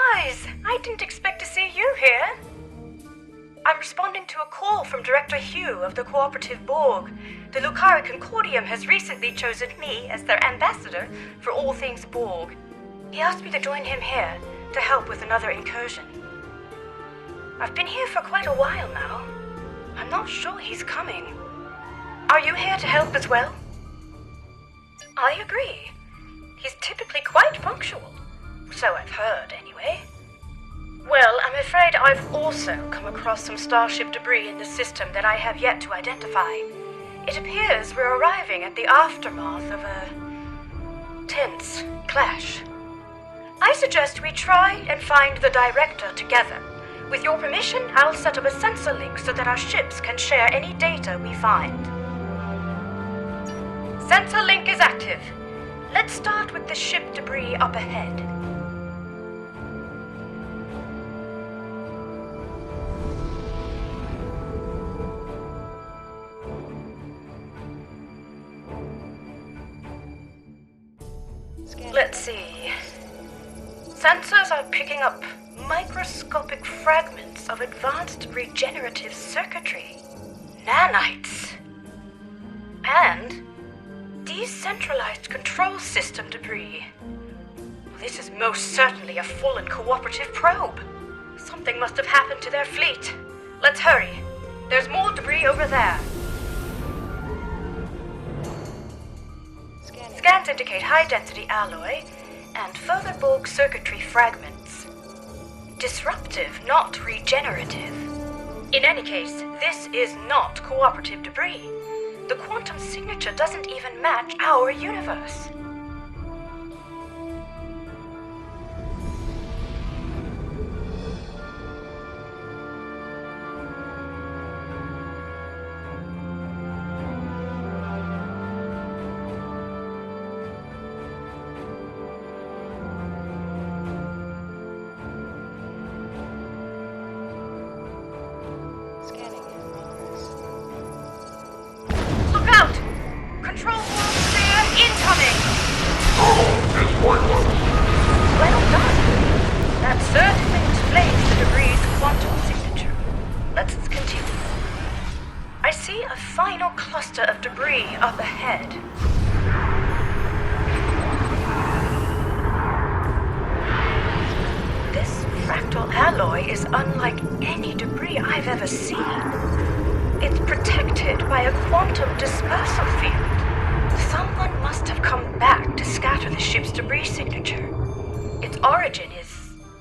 Surprise! I didn't expect to see you here. I'm responding to a call from Director Hugh of the Cooperative-Borg. The Lucari Concordium has recently chosen me as their ambassador for all things Borg. He asked me to join him here to help with another incursion. I've been here for quite a while now. I'm not sure he's coming. Are you here to help as well? I agree. He's typically quite punctual. So I've heard, anyway. Well, I'm afraid I've also come across some starship debris in the system that I have yet to identify. It appears we're arriving at the aftermath of a tense clash. I suggest we try and find the Direktor together. With your permission, I'll set up a sensor link so that our ships can share any data we find. Sensor link is active. Let's start with the ship debris up ahead. Let's see. Sensors are picking up microscopic fragments of advanced regenerative circuitry, nanites, and decentralized control system debris. This is most certainly a fallen cooperative probe. Something must have happened to their fleet. Let's hurry. There's more debris over there. Scans indicate high-density alloy and further Borg circuitry fragments. Disruptive, not regenerative. In any case, this is not cooperative debris. The quantum signature doesn't even match our universe.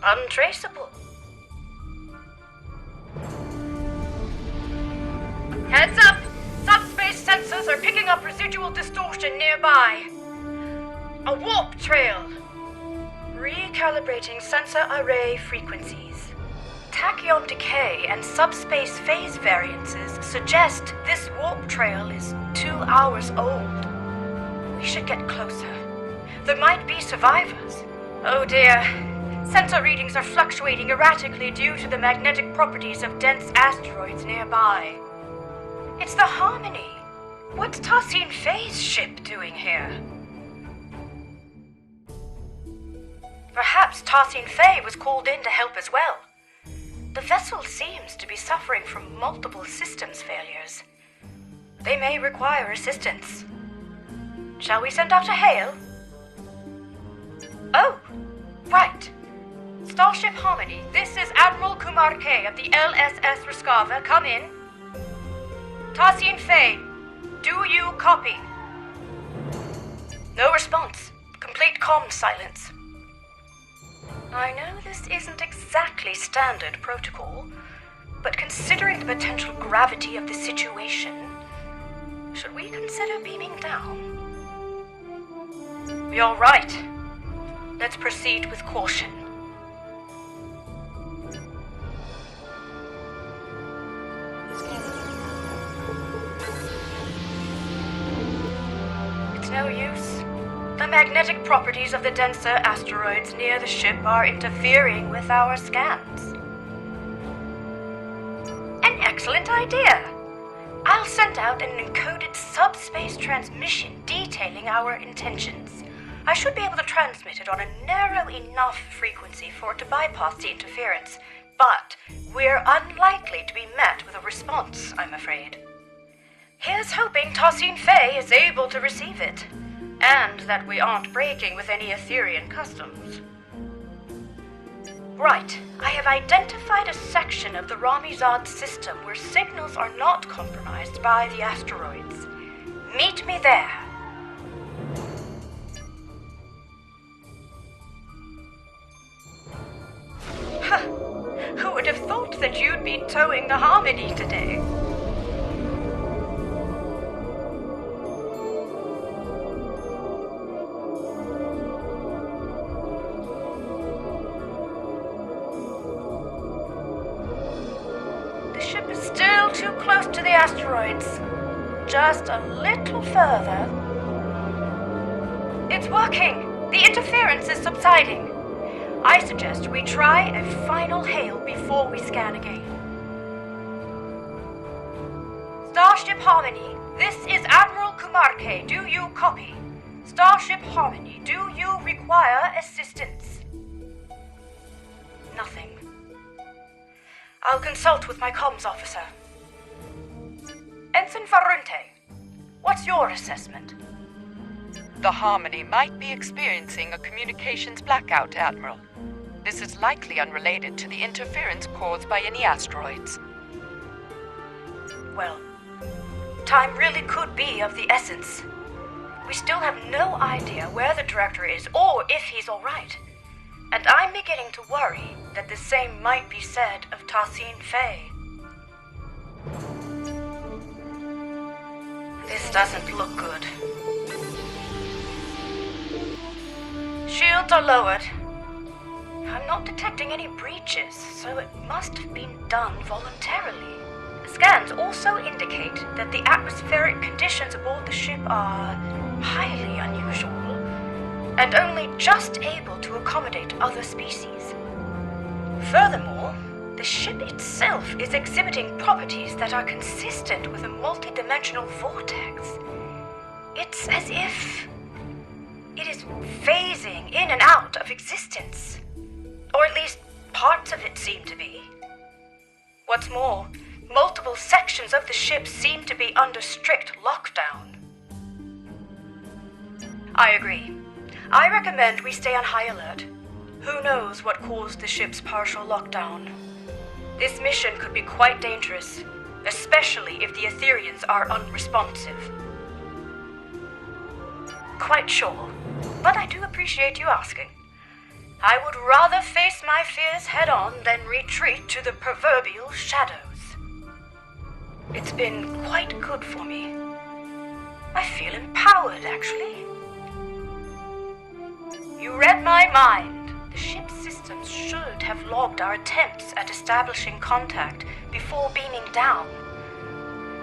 Untraceable. Heads up! Subspace sensors are picking up residual distortion nearby. A warp trail. Recalibrating sensor array frequencies. Tachyon decay and subspace phase variances suggest this warp trail is 2 hours old. We should get closer. There might be survivors. Oh dear. Sensor readings are fluctuating erratically due to the magnetic properties of dense asteroids nearby. It's the Harmony. What's Tassine Fei's ship doing here? Perhaps Tassine Fei was called in to help as well. The vessel seems to be suffering from multiple systems failures. They may require assistance. Shall we send out a hail? Oh, right. Starship Harmony, this is Admiral Kumar K of the LSS Ruskava. Come in. Tassine Fei, do you copy? No response. Complete comm silence. I know this isn't exactly standard protocol, but considering the potential gravity of the situation, should we consider beaming down? You're right. Let's proceed with caution. It's no use. The magnetic properties of the denser asteroids near the ship are interfering with our scans. An excellent idea. I'll send out an encoded subspace transmission detailing our intentions. I should be able to transmit it on a narrow enough frequency for it to bypass the interference, but we're unlikely to be met with a response, I'm afraid. Here's hoping Tassine Fey is able to receive it, and that we aren't breaking with any Etherian customs. Right, I have identified a section of the Ram-Izad-System where signals are not compromised by the asteroids. Meet me there. Who would have thought that you'd be towing the Harmony today? The ship is still too close to the asteroids. Just a little further. It's working! The interference is subsiding. I suggest we try a final hail before we scan again. Starship Harmony, this is Admiral Kumarke. Do you copy? Starship Harmony, do you require assistance? Nothing. I'll consult with my comms officer. Ensign Farunte, what's your assessment? The Harmony might be experiencing a communications blackout, Admiral. This is likely unrelated to the interference caused by any asteroids. Well, time really could be of the essence. We still have no idea where the Director is or if he's all right. And I'm beginning to worry that the same might be said of Tassine Fey. This doesn't look good. Shields are lowered. I'm not detecting any breaches, so it must have been done voluntarily. Scans also indicate that the atmospheric conditions aboard the ship are highly unusual, and only just able to accommodate other species. Furthermore, the ship itself is exhibiting properties that are consistent with a multidimensional vortex. It's as if it is phasing in and out of existence. Or at least parts of it seem to be. What's more, multiple sections of the ship seem to be under strict lockdown. I agree. I recommend we stay on high alert. Who knows what caused the ship's partial lockdown? This mission could be quite dangerous, especially if the Etherians are unresponsive. Quite sure, but I do appreciate you asking. I would rather face my fears head-on than retreat to the proverbial shadows. It's been quite good for me. I feel empowered, actually. You read my mind. The ship's systems should have logged our attempts at establishing contact before beaming down.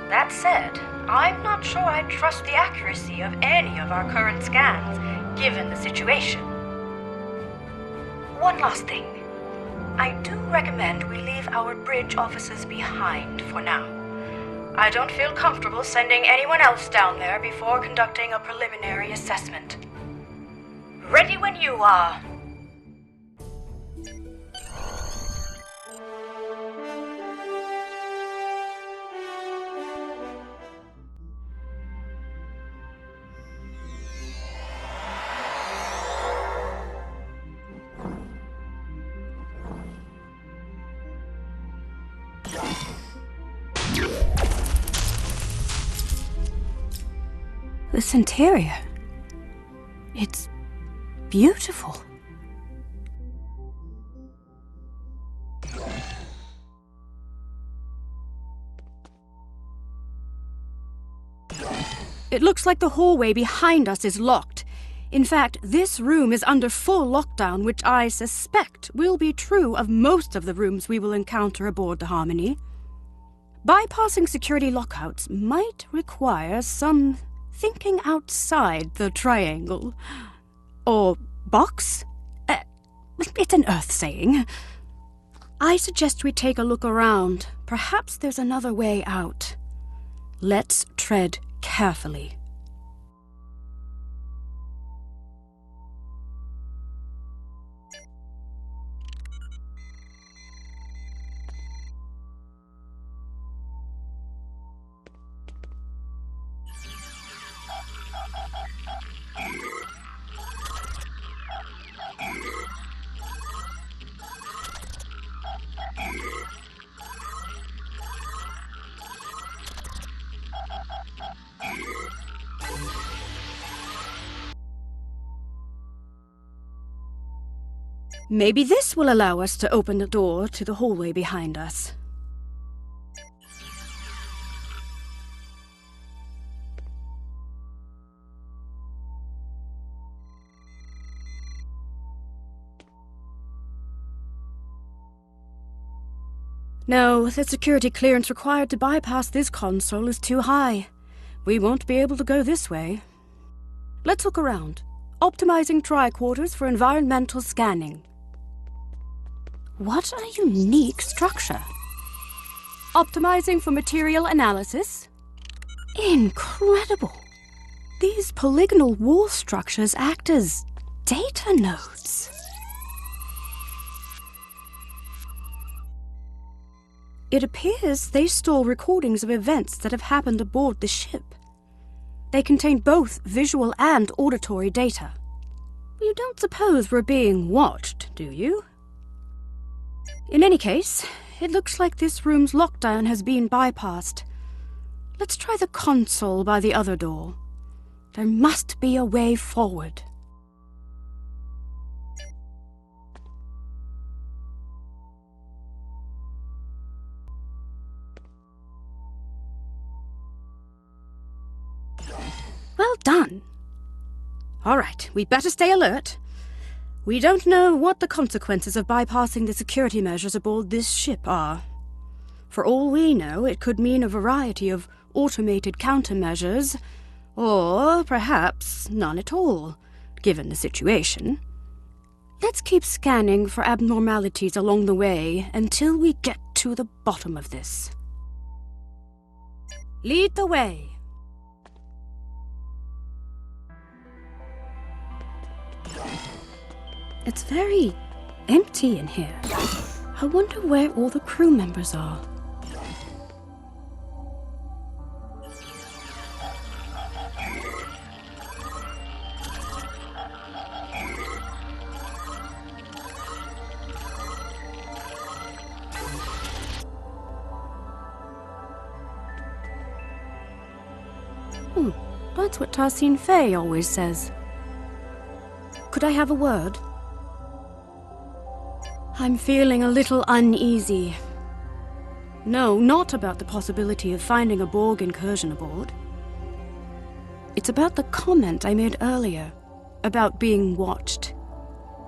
That said, I'm not sure I trust the accuracy of any of our current scans, given the situation. One last thing. I do recommend we leave our bridge officers behind for now. I don't feel comfortable sending anyone else down there before conducting a preliminary assessment. Ready when you are. This interior, it's beautiful. It looks like the hallway behind us is locked. In fact, this room is under full lockdown, which I suspect will be true of most of the rooms we will encounter aboard the Harmony. Bypassing security lockouts might require some thinking outside the triangle. Or box? It's an Earth saying. I suggest we take a look around. Perhaps there's another way out. Let's tread carefully. Maybe this will allow us to open the door to the hallway behind us. No, the security clearance required to bypass this console is too high. We won't be able to go this way. Let's look around. Optimizing tricorders for environmental scanning. What a unique structure. Optimizing for material analysis. Incredible. These polygonal wall structures act as data nodes. It appears they store recordings of events that have happened aboard the ship. They contain both visual and auditory data. You don't suppose we're being watched, do you? In any case, it looks like this room's lockdown has been bypassed. Let's try the console by the other door. There must be a way forward. Well done. All right, we'd better stay alert. We don't know what the consequences of bypassing the security measures aboard this ship are. For all we know, it could mean a variety of automated countermeasures, or perhaps none at all, given the situation. Let's keep scanning for abnormalities along the way until we get to the bottom of this. Lead the way. It's very empty in here. I wonder where all the crew members are. That's what Tarsine Fay always says. Could I have a word? I'm feeling a little uneasy. No, not about the possibility of finding a Borg incursion aboard. It's about the comment I made earlier, about being watched.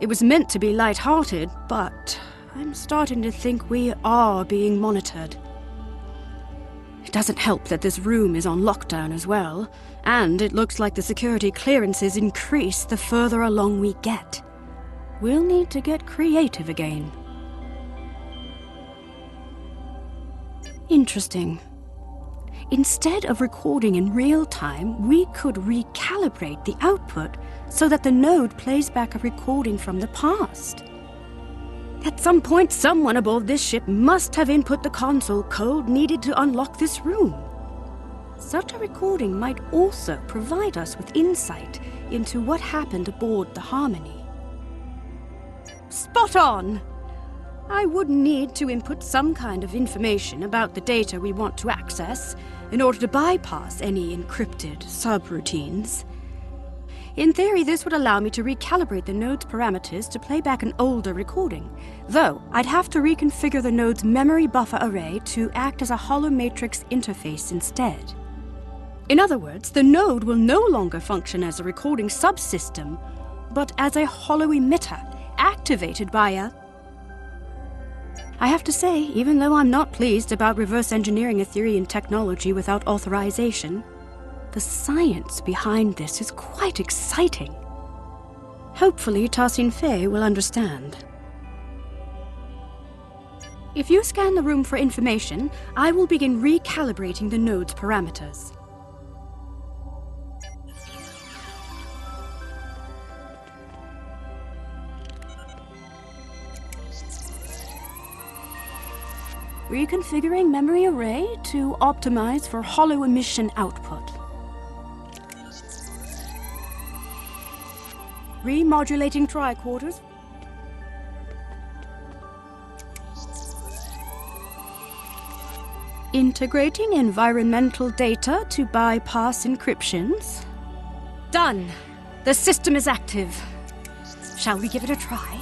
It was meant to be light-hearted, but I'm starting to think we are being monitored. It doesn't help that this room is on lockdown as well, and it looks like the security clearances increase the further along we get. We'll need to get creative again. Interesting. Instead of recording in real time, we could recalibrate the output so that the node plays back a recording from the past. At some point, someone aboard this ship must have input the console code needed to unlock this room. Such a recording might also provide us with insight into what happened aboard the Harmony. Spot on! I would need to input some kind of information about the data we want to access in order to bypass any encrypted subroutines. In theory, this would allow me to recalibrate the node's parameters to play back an older recording, though I'd have to reconfigure the node's memory buffer array to act as a hollow matrix interface instead. In other words, the node will no longer function as a recording subsystem, but as a hollow emitter, activated by a... I have to say, even though I'm not pleased about reverse engineering Etherean technology without authorization, the science behind this is quite exciting. Hopefully, Tarsine Fay will understand. If you scan the room for information, I will begin recalibrating the node's parameters. Reconfiguring memory array to optimize for hollow emission output. Remodulating tricorders. Integrating environmental data to bypass encryptions. Done! The system is active. Shall we give it a try?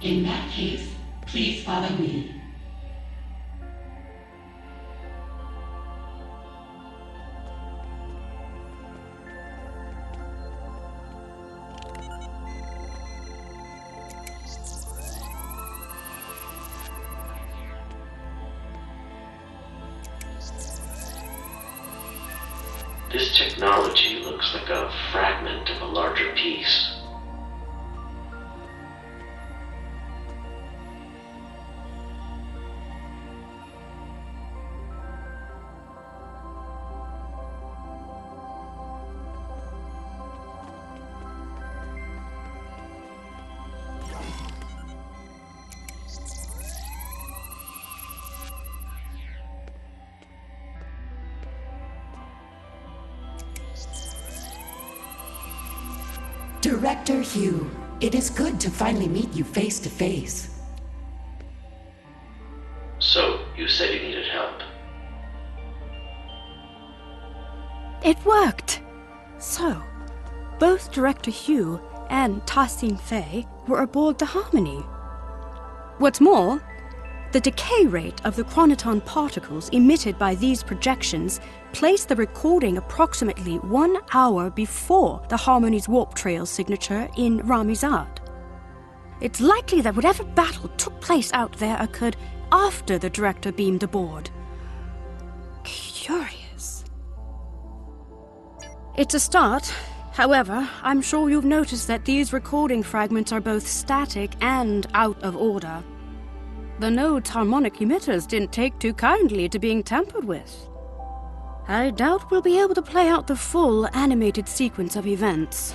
In that case, please follow me. This technology looks like a fragment of a larger piece. Director Hugh, it is good to finally meet you face to face. So, you said you needed help. It worked! So, both Director Hugh and Ta-Sing Fei were aboard the Harmony. What's more, the decay rate of the chronoton particles emitted by these projections placed the recording approximately 1 hour before the Harmony's warp trail signature in Ram-Izad. It's likely that whatever battle took place out there occurred after the Director beamed aboard. Curious. It's a start. However, I'm sure you've noticed that these recording fragments are both static and out of order. The node's harmonic emitters didn't take too kindly to being tampered with. I doubt we'll be able to play out the full animated sequence of events.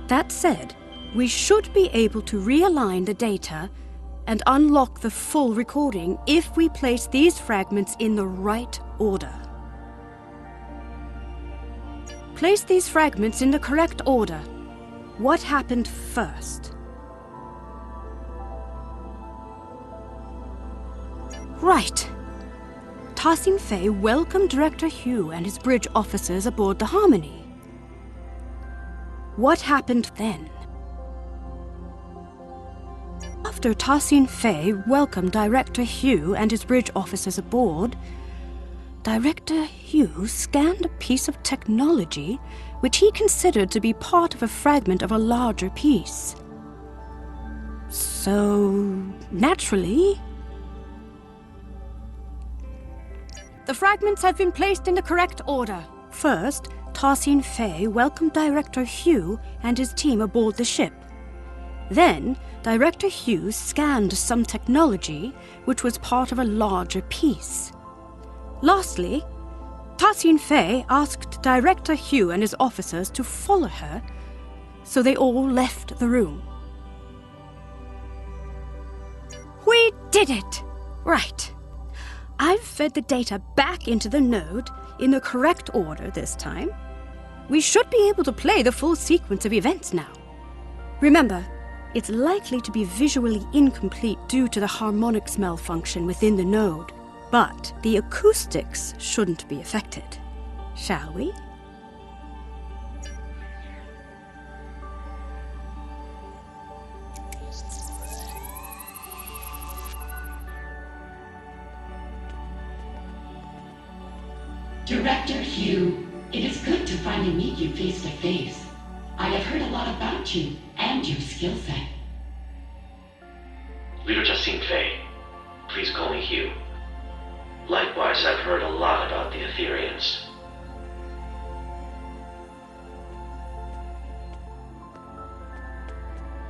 That said, we should be able to realign the data and unlock the full recording if we place these fragments in the right order. Place these fragments in the correct order. What happened first? Right. Ta-Sing Fei welcomed Director Hugh and his bridge officers aboard the Harmony. What happened then? After Ta-Sing Fei welcomed Director Hugh and his bridge officers aboard, Director Hugh scanned a piece of technology which he considered to be part of a fragment of a larger piece. So, naturally, the fragments have been placed in the correct order. First, Ta-Sing Fei welcomed Director Hugh and his team aboard the ship. Then, Director Hugh scanned some technology which was part of a larger piece. Lastly, Ta-Sing Fei asked Director Hugh and his officers to follow her, so they all left the room. We did it! Right. I've fed the data back into the node in the correct order this time. We should be able to play the full sequence of events now. Remember, it's likely to be visually incomplete due to the harmonics malfunction within the node, but the acoustics shouldn't be affected. Shall we? Director Hugh, it is good to finally meet you face to face. I have heard a lot about you and your skill set. Leader Ta-Sing Fei, please call me Hugh. Likewise, I've heard a lot about the Etherians.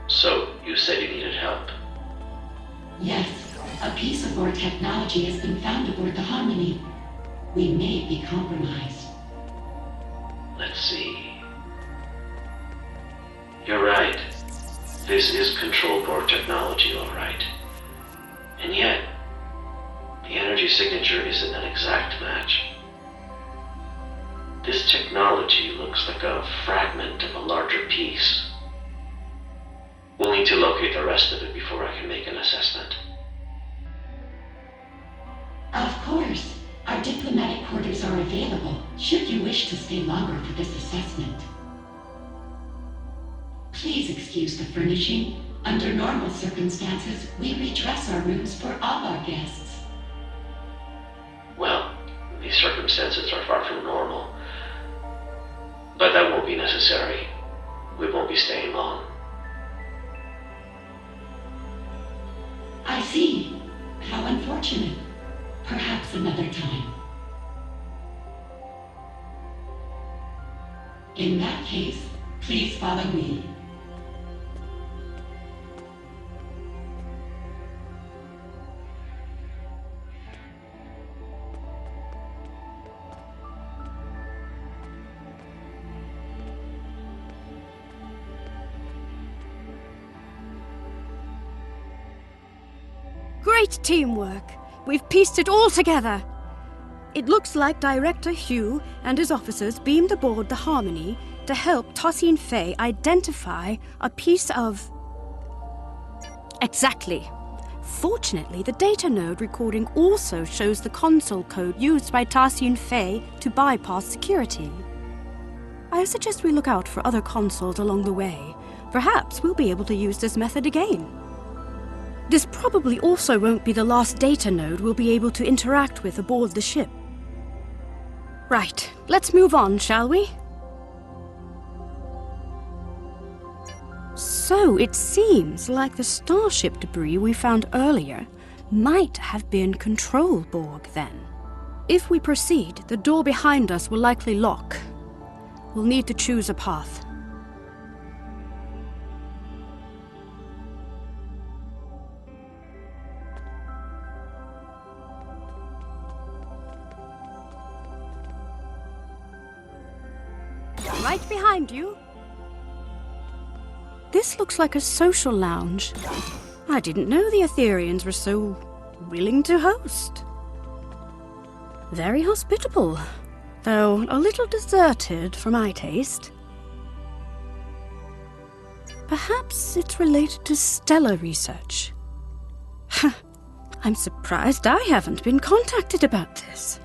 So, you said you needed help. Yes, a piece of our technology has been found aboard the Harmony. We may be compromised. Let's see. You're right. This is control-Borg technology, all right. And yet, the energy signature isn't an exact match. This technology looks like a fragment of a larger piece. We'll need to locate the rest of it before I can make an assessment. Of course. Our diplomatic quarters are available, should you wish to stay longer for this assessment. Please excuse the furnishing. Under normal circumstances, we redress our rooms for all our guests. Well, these circumstances are far from normal. But that won't be necessary. We won't be staying long. I see. How unfortunate. Perhaps another time. In that case, please follow me. Great teamwork! We've pieced it all together! It looks like Director Hugh and his officers beamed aboard the Harmony to help Tosin Fei identify a piece of... Exactly. Fortunately, the data node recording also shows the console code used by Tosin Fei to bypass security. I suggest we look out for other consoles along the way. Perhaps we'll be able to use this method again. This probably also won't be the last data node we'll be able to interact with aboard the ship. Right, let's move on, shall we? So it seems like the starship debris we found earlier might have been control Borg then. If we proceed, the door behind us will likely lock. We'll need to choose a path. Right behind you. This looks like a social lounge. I didn't know the Etherians were so willing to host. Very hospitable, though a little deserted for my taste. Perhaps it's related to stellar research. I'm surprised I haven't been contacted about this.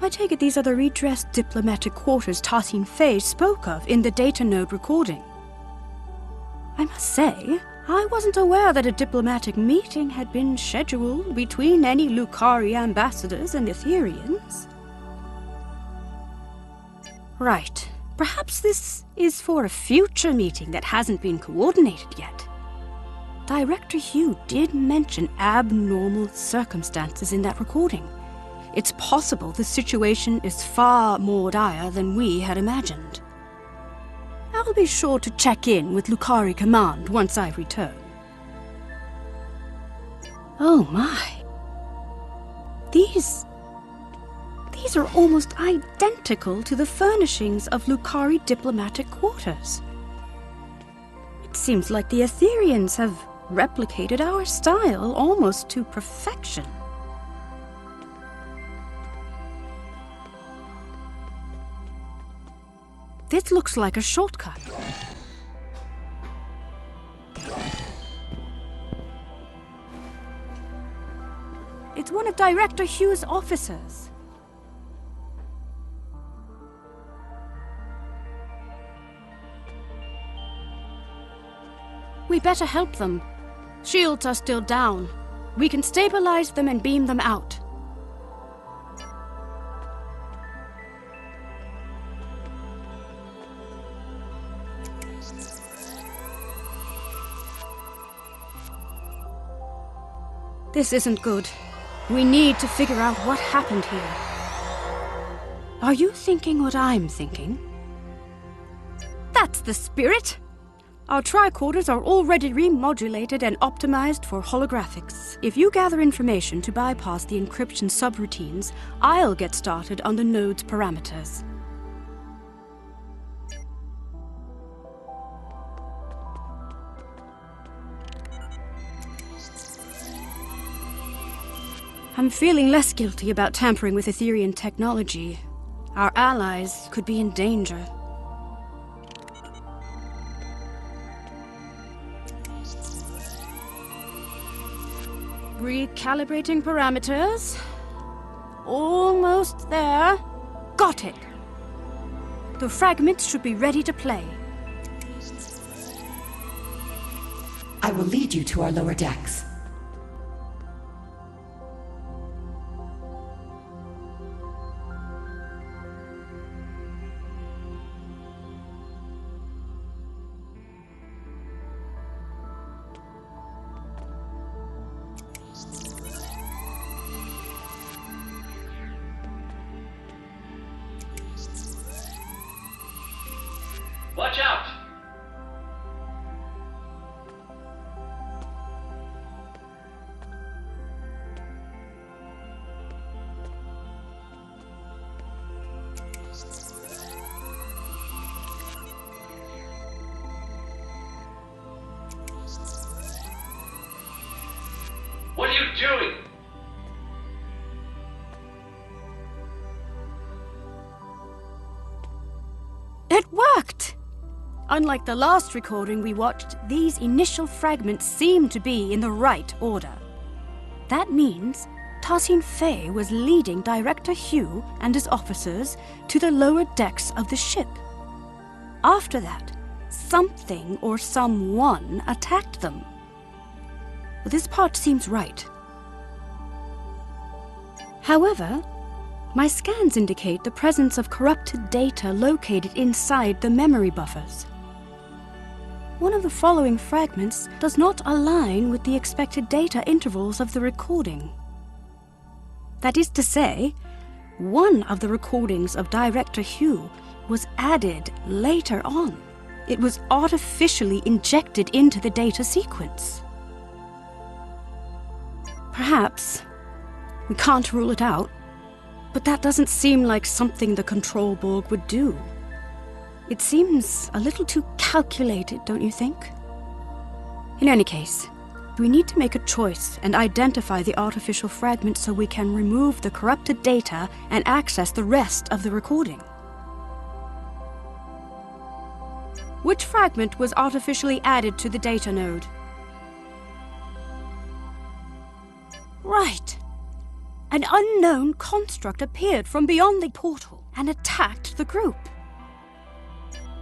I take it these are the redressed diplomatic quarters Tosin Fei spoke of in the data node recording. I must say, I wasn't aware that a diplomatic meeting had been scheduled between any Lucari ambassadors and Etherians. Right. Perhaps this is for a future meeting that hasn't been coordinated yet. Director Hugh did mention abnormal circumstances in that recording. It's possible the situation is far more dire than we had imagined. I'll be sure to check in with Lucari Command once I return. Oh my. These are almost identical to the furnishings of Lucari diplomatic quarters. It seems like the Etherians have replicated our style almost to perfection. This looks like a shortcut. It's one of Director Hugh's officers. We better help them. Shields are still down. We can stabilize them and beam them out. This isn't good. We need to figure out what happened here. Are you thinking what I'm thinking? That's the spirit! Our tricorders are already remodulated and optimized for holographics. If you gather information to bypass the encryption subroutines, I'll get started on the node's parameters. I'm feeling less guilty about tampering with Etherian technology. Our allies could be in danger. Recalibrating parameters. Almost there. Got it. The fragments should be ready to play. I will lead you to our lower decks. Watch out! What are you doing? It worked! Unlike the last recording we watched, these initial fragments seem to be in the right order. That means Tassine Fay was leading Director Hugh and his officers to the lower decks of the ship. After that, something or someone attacked them. This part seems right. However, my scans indicate the presence of corrupted data located inside the memory buffers. One of the following fragments does not align with the expected data intervals of the recording. That is to say, one of the recordings of Director Hugh was added later on. It was artificially injected into the data sequence. Perhaps. We can't rule it out. But that doesn't seem like something the Control Borg would do. It seems a little too calculated, don't you think? In any case, we need to make a choice and identify the artificial fragment so we can remove the corrupted data and access the rest of the recording. Which fragment was artificially added to the data node? Right. An unknown construct appeared from beyond the portal and attacked the group.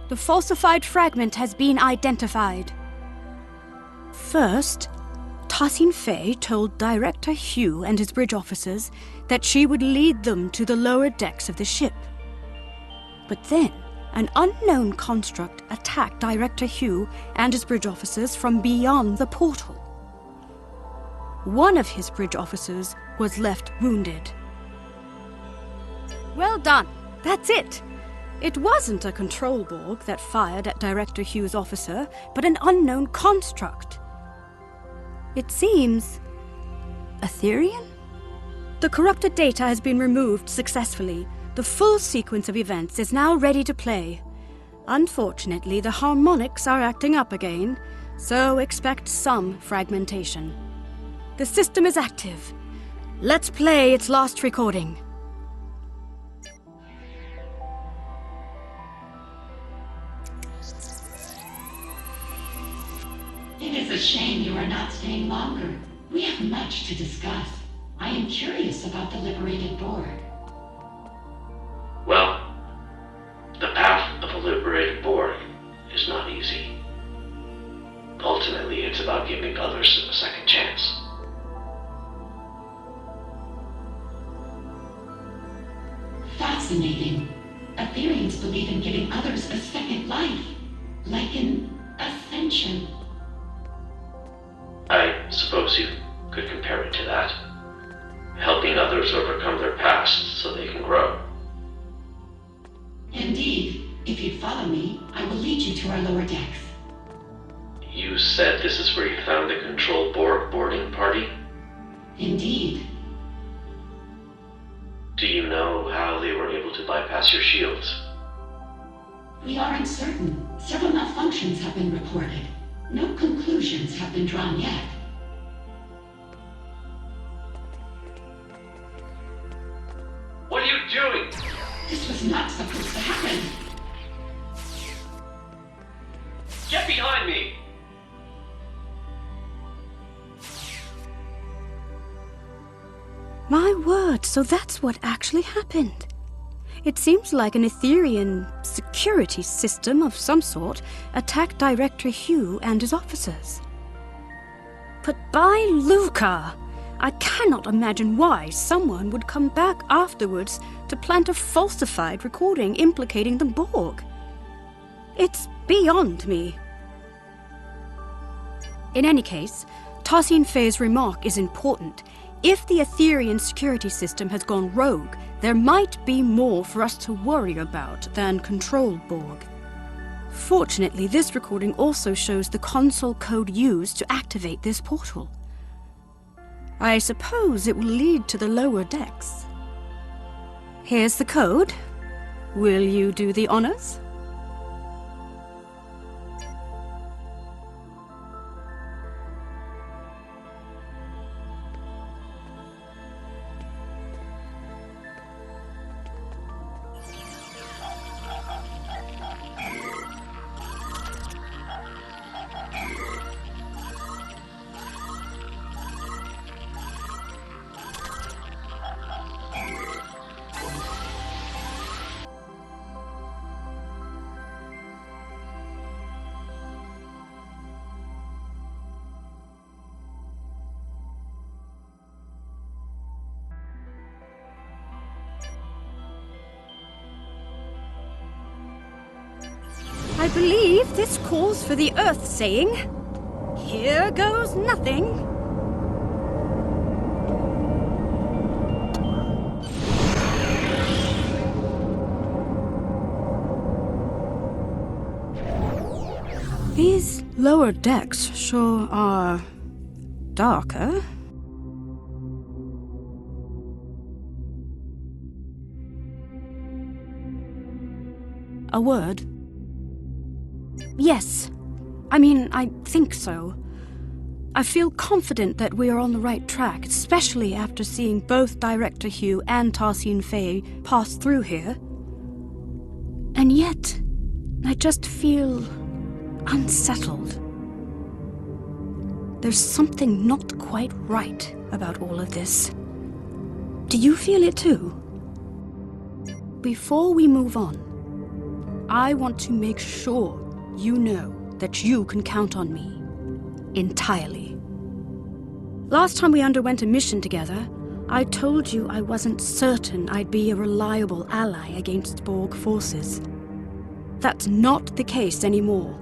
The falsified fragment has been identified. First, Tassine Fay told Director Hugh and his bridge officers that she would lead them to the lower decks of the ship. But then, an unknown construct attacked Director Hugh and his bridge officers from beyond the portal. One of his bridge officers was left wounded. Well done. That's it. It wasn't a Control Borg that fired at Director Hugh's officer, but an unknown construct. It seems Etherian? The corrupted data has been removed successfully. The full sequence of events is now ready to play. Unfortunately, the harmonics are acting up again, so expect some fragmentation. The system is active. Let's play its last recording. It is a shame you are not staying longer. We have much to discuss. I am curious about the liberated Borg. Well, the path of a liberated Borg is not easy. Ultimately, it's about giving others a second chance. Fascinating. Etherians believe in giving others a second life, like an ascension. I suppose you could compare it to that. Helping others overcome their past so they can grow. Indeed. If you'd follow me, I will lead you to our lower decks. You said this is where you found the Control Borg boarding party? Indeed. Do you know how they were able to bypass your shields? We are uncertain. Several malfunctions have been reported. No conclusions have been drawn yet. What are you doing? This was not supposed to happen. Get behind me! My word, so that's what actually happened. It seems like an Etherian security system of some sort attacked Director Hugh and his officers. But by Luca, I cannot imagine why someone would come back afterwards to plant a falsified recording implicating the Borg. It's beyond me. In any case, Tassine Fei's remark is important. If the Etherian security system has gone rogue, there might be more for us to worry about than control Borg. Fortunately, this recording also shows the console code used to activate this portal. I suppose it will lead to the lower decks. Here's the code. Will you do the honors? I believe this calls for the Earth saying, "Here goes nothing." These lower decks sure are darker. A word? Yes. I think so. I feel confident that we are on the right track, especially after seeing both Director Hugh and Tassine Fei pass through here. And yet, I just feel unsettled. There's something not quite right about all of this. Do you feel it too? Before we move on, I want to make sure you know that you can count on me entirely. Last time we underwent a mission together, I told you I wasn't certain I'd be a reliable ally against Borg forces. That's not the case anymore.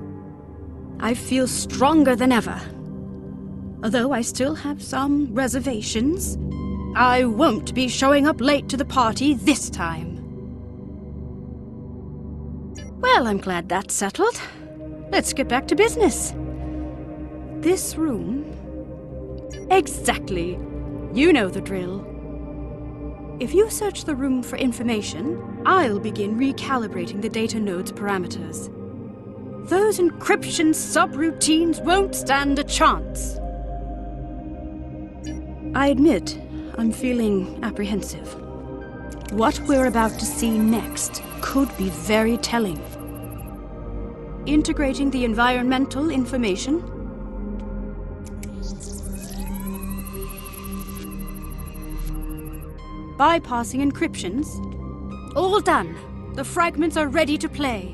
I feel stronger than ever. Although I still have some reservations, I won't be showing up late to the party this time. Well, I'm glad that's settled. Let's get back to business. This room? Exactly. You know the drill. If you search the room for information, I'll begin recalibrating the data node's parameters. Those encryption subroutines won't stand a chance. I admit, I'm feeling apprehensive. What we're about to see next could be very telling. Integrating the environmental information. Bypassing encryptions. All done. The fragments are ready to play.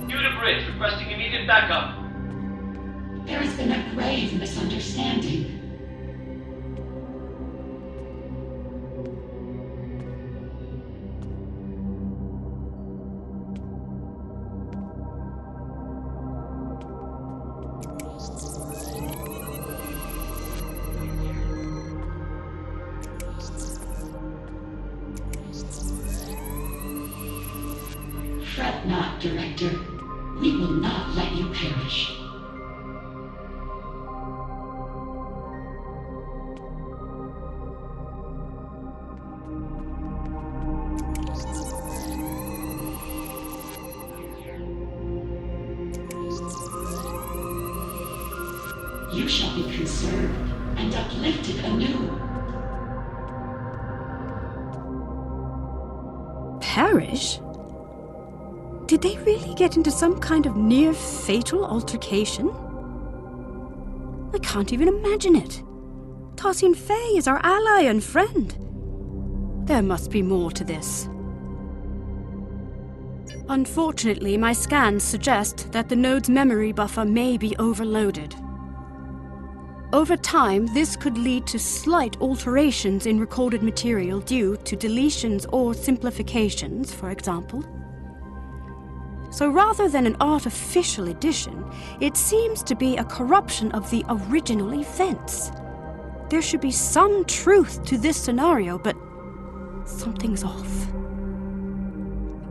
Unit Bridge, requesting immediate backup. There has been a grave misunderstanding. Fret not, Director. We will not let you perish. You shall be conserved and uplifted anew. Perish? Did they really get into some kind of near-fatal altercation? I can't even imagine it. Tassine Fey is our ally and friend. There must be more to this. Unfortunately, my scans suggest that the node's memory buffer may be overloaded. Over time, this could lead to slight alterations in recorded material due to deletions or simplifications, for example. So rather than an artificial addition, it seems to be a corruption of the original events. There should be some truth to this scenario, but something's off.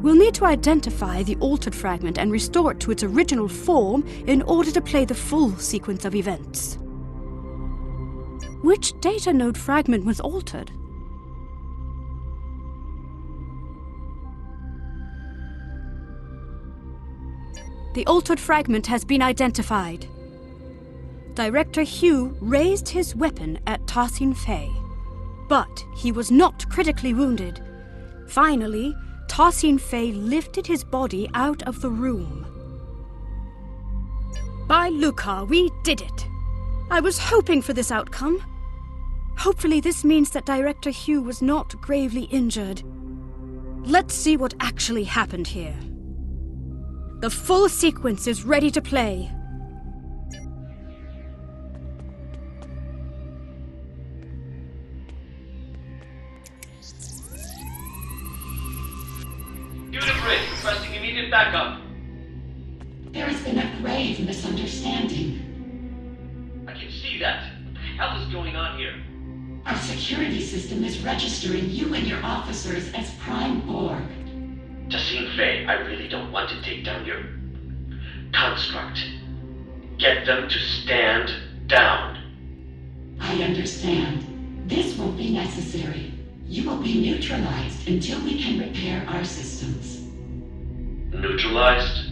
We'll need to identify the altered fragment and restore it to its original form in order to play the full sequence of events. Which data node fragment was altered? The altered fragment has been identified. Director Hugh raised his weapon at Tassine Fey, but he was not critically wounded. Finally, Tassine Fey lifted his body out of the room. By Lucar, we did it! I was hoping for this outcome. Hopefully this means that Director Hugh was not gravely injured. Let's see what actually happened here. The full sequence is ready to play. Unit Bridge, requesting immediate backup. There has been a grave misunderstanding. I can see that. What the hell is going on here? Our security system is registering you and your officers as Prime Borg. Tassine Fey, I really don't want to take down your construct. Get them to stand down. I understand. This won't be necessary. You will be neutralized until we can repair our systems. Neutralized?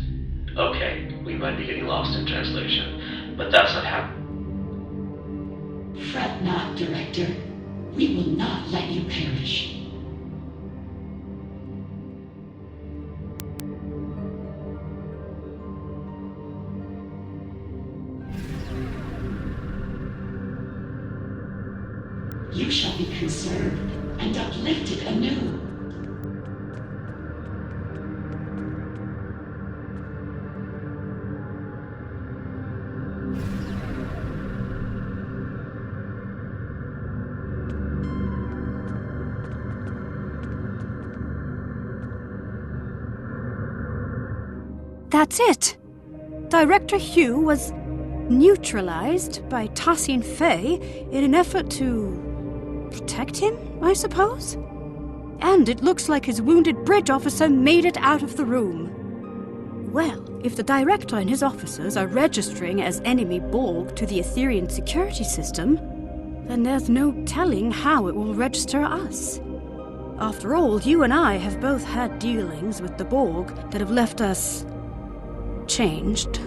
Okay, we might be getting lost in translation, but that's what happened. Fret not, Director. We will not let you perish. You shall be conserved and uplifted anew. That's it! Director Hugh was neutralized by Tassine Fey in an effort to protect him, I suppose? And it looks like his wounded bridge officer made it out of the room. Well, if the Director and his officers are registering as enemy Borg to the Etherean security system, then there's no telling how it will register us. After all, you and I have both had dealings with the Borg that have left us changed.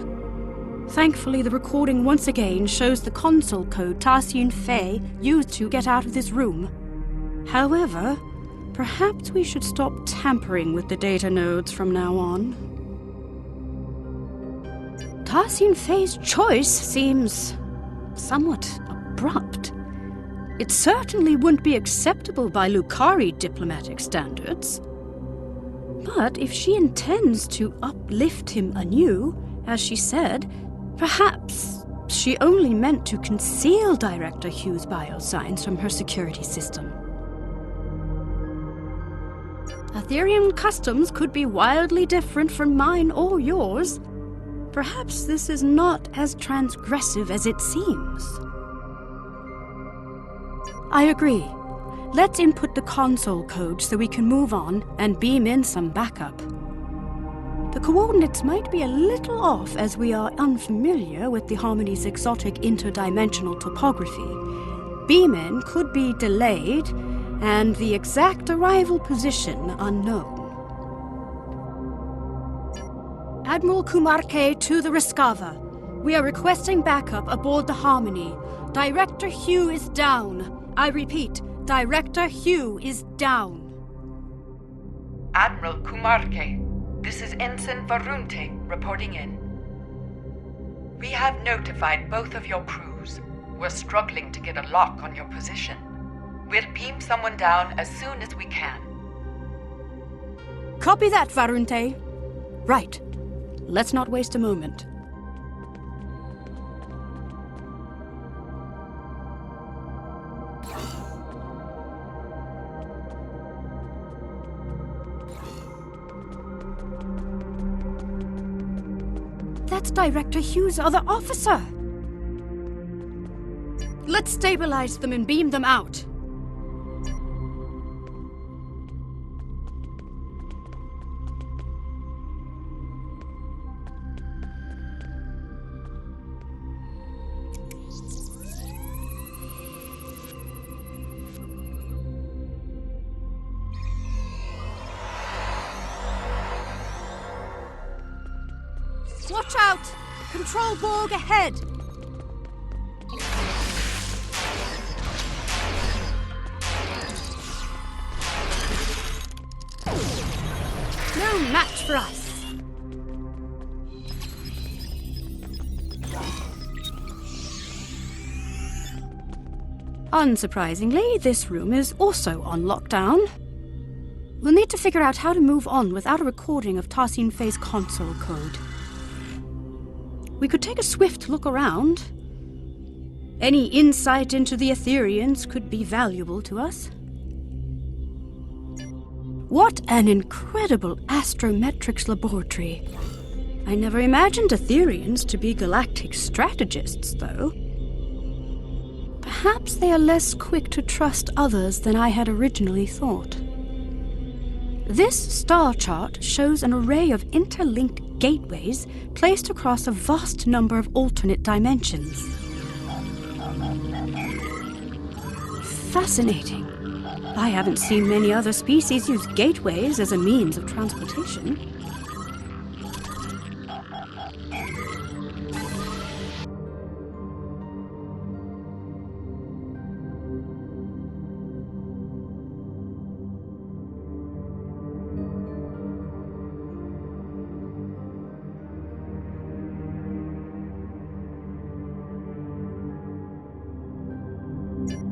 Thankfully, the recording once again shows the console code Tassine Fey used to get out of this room. However, perhaps we should stop tampering with the data nodes from now on. Tassine Fey's choice seems somewhat abrupt. It certainly wouldn't be acceptable by Lucari diplomatic standards. But if she intends to uplift him anew, as she said, perhaps she only meant to conceal Director Hugh's biosigns from her security system. Ethereum customs could be wildly different from mine or yours. Perhaps this is not as transgressive as it seems. I agree. Let's input the console code so we can move on and beam in some backup. The coordinates might be a little off as we are unfamiliar with the Harmony's exotic interdimensional topography. Beam-in could be delayed, and the exact arrival position unknown. Admiral Kumarke to the Rescava. We are requesting backup aboard the Harmony. Director Hugh is down. I repeat, Director Hugh is down. Admiral Kumarke, this is Ensign Varunte reporting in. We have notified both of your crews. We're struggling to get a lock on your position. We'll beam someone down as soon as we can. Copy that, Varunte. Right. Let's not waste a moment. That's Director Hugh's other officer. Let's stabilize them and beam them out. Watch out! Control Borg ahead! No match for us. Unsurprisingly, this room is also on lockdown. We'll need to figure out how to move on without a recording of Tarsine Faye's console code. We could take a swift look around. Any insight into the Etherians could be valuable to us. What an incredible astrometrics laboratory. I never imagined Etherians to be galactic strategists, though. Perhaps they are less quick to trust others than I had originally thought. This star chart shows an array of interlinked gateways placed across a vast number of alternate dimensions. Fascinating. I haven't seen many other species use gateways as a means of transportation.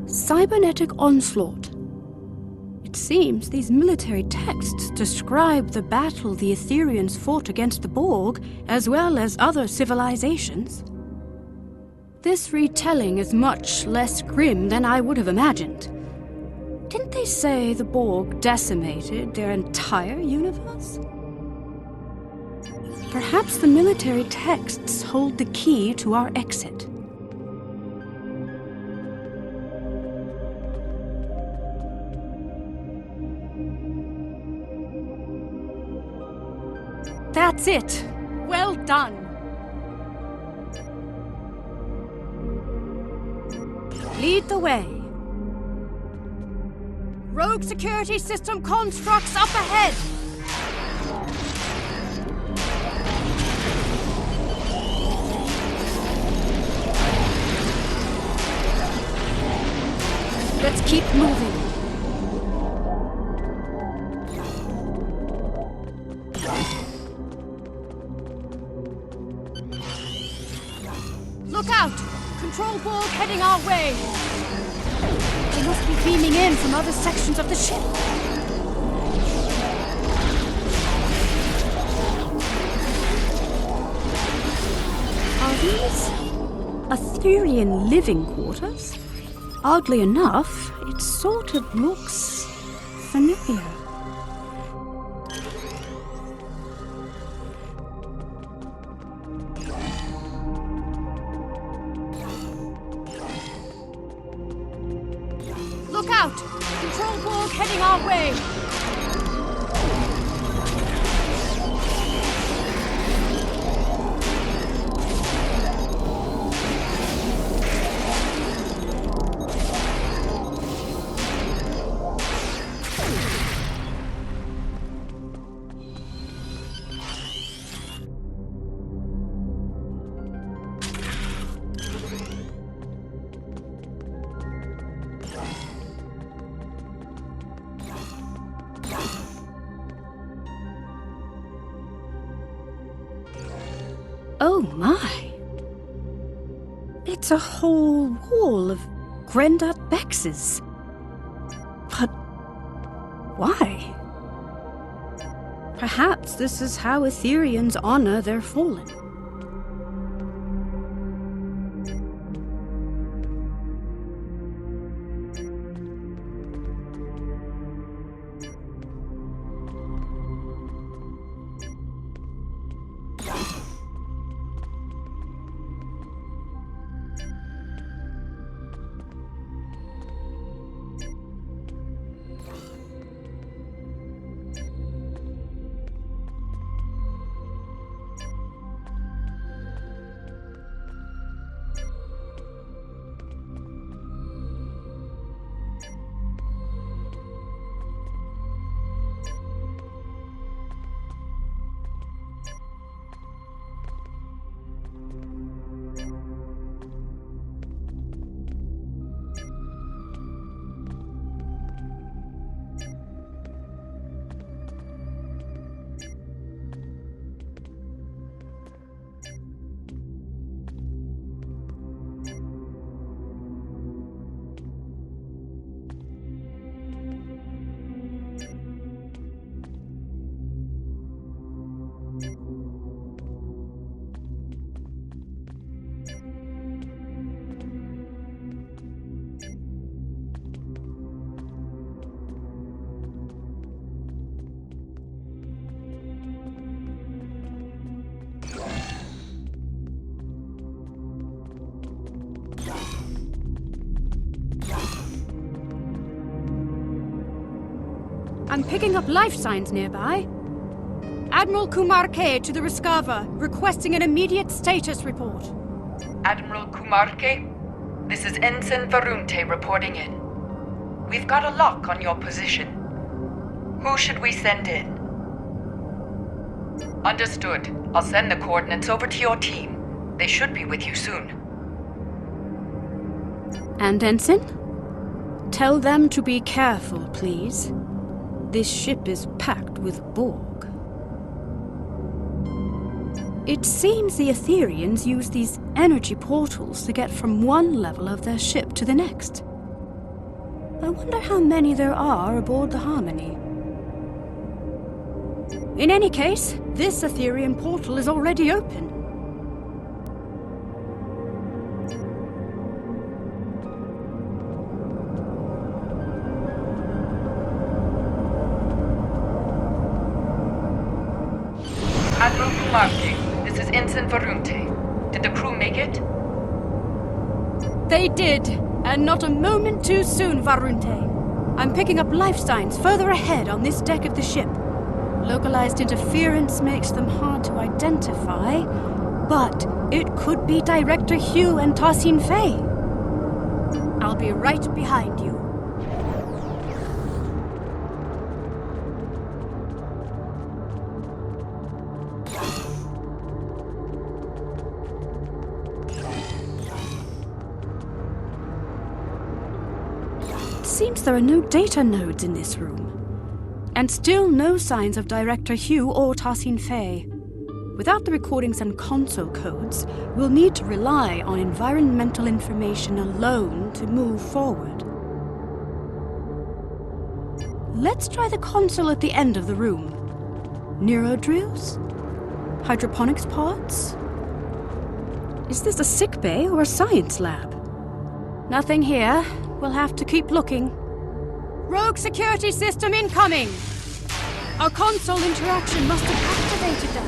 Cybernetic onslaught. It seems these military texts describe the battle the Etherians fought against the Borg, as well as other civilizations. This retelling is much less grim than I would have imagined. Didn't they say the Borg decimated their entire universe? Perhaps the military texts hold the key to our exit. That's it. Well done. Lead the way. Rogue security system constructs up ahead. Let's keep moving. Look out! Control Borg heading our way! They must be beaming in from other sections of the ship. Are these Etherian living quarters? Oddly enough, it sort of looks familiar. Look out! Control Borg heading our way! Oh my! It's a whole wall of Grandad Bexes. But why? Perhaps this is how Etherians honor their fallen. I'm picking up life signs nearby. Admiral Kumar K to the Rescava, requesting an immediate status report. Admiral Kumar K, this is Ensign Varunte reporting in. We've got a lock on your position. Who should we send in? Understood. I'll send the coordinates over to your team. They should be with you soon. And Ensign? Tell them to be careful, please. This ship is packed with Borg. It seems the Etherians use these energy portals to get from one level of their ship to the next. I wonder how many there are aboard the Harmony. In any case, this Etherian portal is already open. Admiral Kumarke, this is Ensign Varunte. Did the crew make it? They did, and not a moment too soon, Varunte. I'm picking up life signs further ahead on this deck of the ship. Localized interference makes them hard to identify, but it could be Director Hugh and Tassine Fey. I'll be right behind you. Seems there are no data nodes in this room. And still no signs of Director Hugh or Tassine Fey. Without the recordings and console codes, we'll need to rely on environmental information alone to move forward. Let's try the console at the end of the room. Neurodrills? Hydroponics pods? Is this a sick bay or a science lab? Nothing here. We'll have to keep looking. Rogue security system incoming! Our console interaction must have activated them.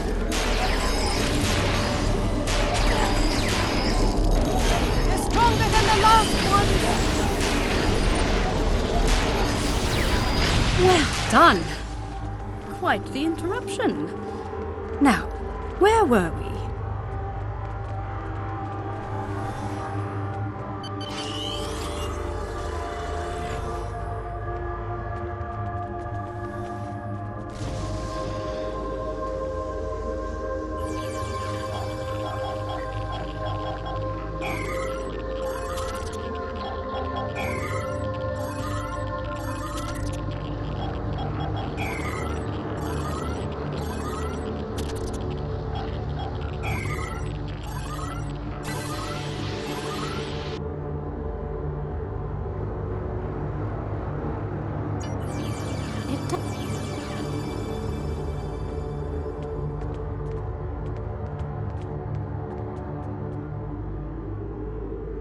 They're stronger than the last one! Well done. Quite the interruption. Now, where were we?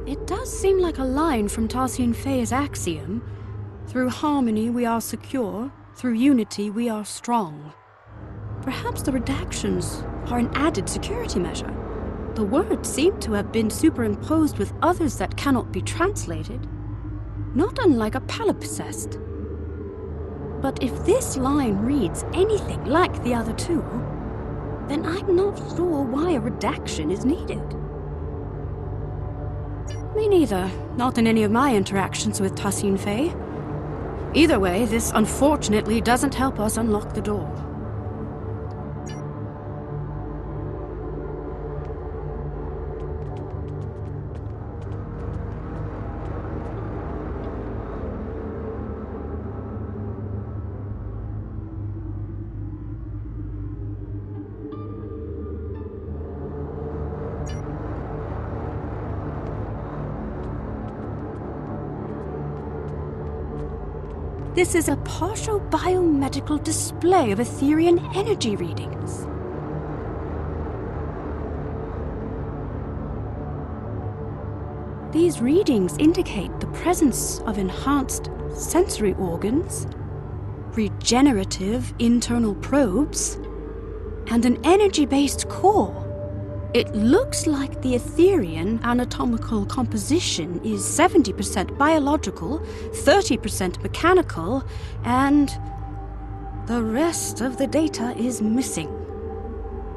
It does seem like a line from Tassine Pei's Axiom. Through harmony we are secure, through unity we are strong. Perhaps the redactions are an added security measure. The words seem to have been superimposed with others that cannot be translated, not unlike a palimpsest. But if this line reads anything like the other two, then I'm not sure why a redaction is needed. Me neither, not in any of my interactions with Tassine Pei. Either way, this unfortunately doesn't help us unlock the door. This is a partial biomedical display of Etherian energy readings. These readings indicate the presence of enhanced sensory organs, regenerative internal probes, and an energy-based core. It looks like the Etherian anatomical composition is 70% biological, 30% mechanical, and the rest of the data is missing.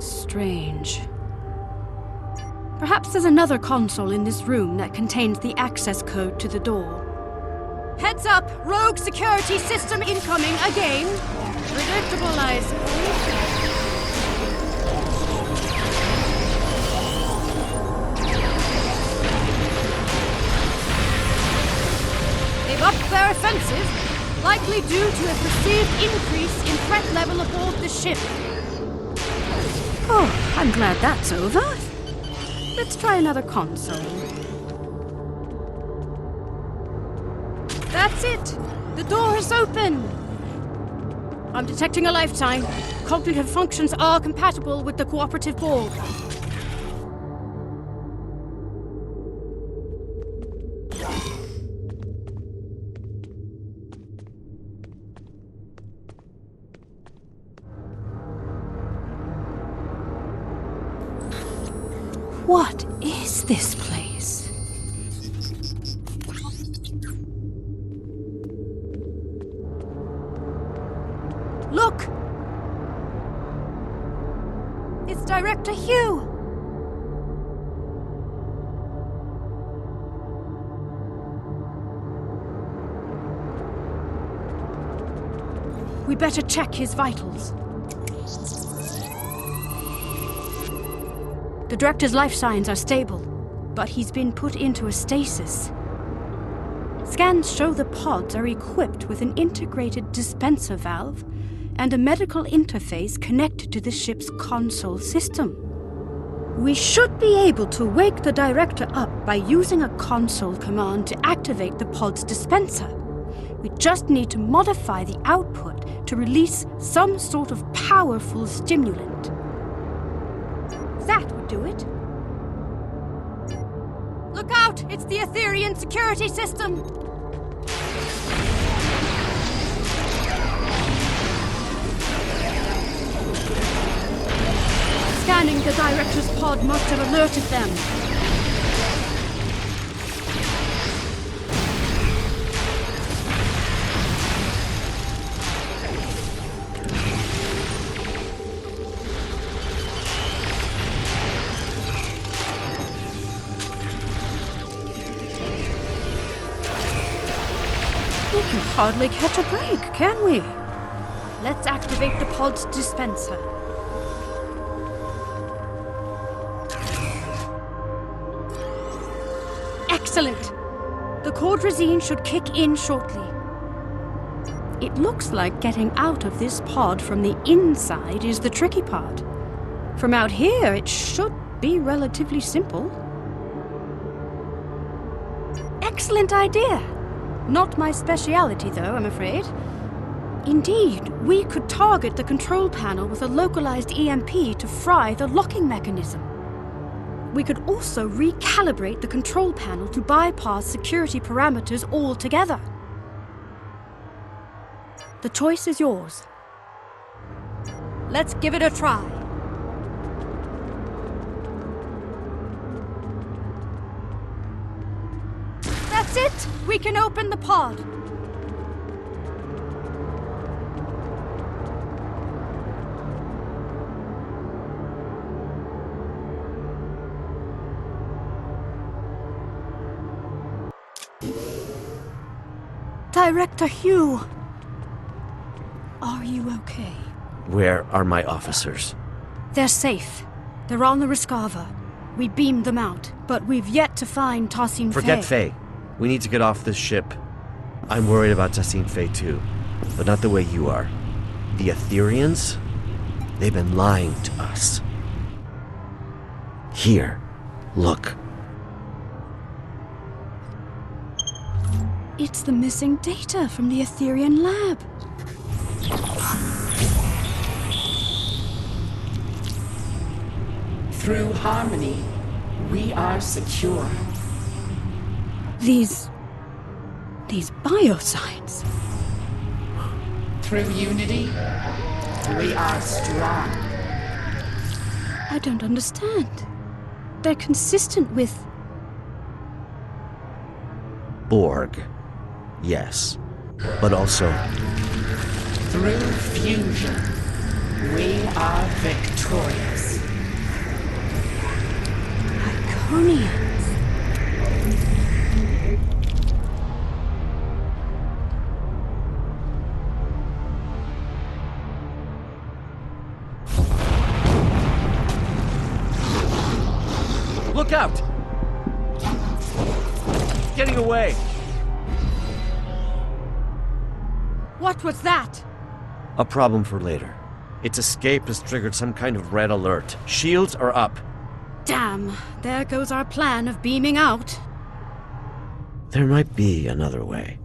Strange. Perhaps there's another console in this room that contains the access code to the door. Heads up! Rogue security system incoming again! Predictable, I suppose. They've upped their offensive, likely due to a perceived increase in threat level aboard the ship. Oh, I'm glad that's over. Let's try another console. That's it! The door is open! I'm detecting a lifetime. Cognitive functions are compatible with the Cooperative-Borg. What is this place? Look! It's Director Hugh! We better check his vitals. The Director's life signs are stable, but he's been put into a stasis. Scans show the pods are equipped with an integrated dispenser valve and a medical interface connected to the ship's console system. We should be able to wake the Director up by using a console command to activate the pod's dispenser. We just need to modify the output to release some sort of powerful stimulant. That would do it. Look out! It's the Etherian security system! Scanning the Director's pod must have alerted them. We can hardly catch a break, can we? Let's activate the pod's dispenser. Excellent! The cordrazine should kick in shortly. It looks like getting out of this pod from the inside is the tricky part. From out here, it should be relatively simple. Excellent idea! Not my speciality, though, I'm afraid. Indeed, we could target the control panel with a localized EMP to fry the locking mechanism. we could also recalibrate the control panel to bypass security parameters altogether. The choice is yours. Let's give it a try. That's it! We can open the pod. Director Hugh, are you okay? Where are my officers? They're safe. They're on the Rescava. We beamed them out, but we've yet to find Tassin Fei. Forget Fei. We need to get off this ship. I'm worried about Tassin Fei too, but not the way you are. The Etherians? They've been lying to us. Here, look. It's the missing data from the Etherian lab. Through harmony, we are secure. These biosigns. Through unity, we are strong. I don't understand. They're consistent with... Borg. Yes. But also... Through fusion, we are victorious. Iconians. Look out! Getting away! What was that? A problem for later. Its escape has triggered some kind of red alert. Shields are up. Damn, there goes our plan of beaming out. There might be another way.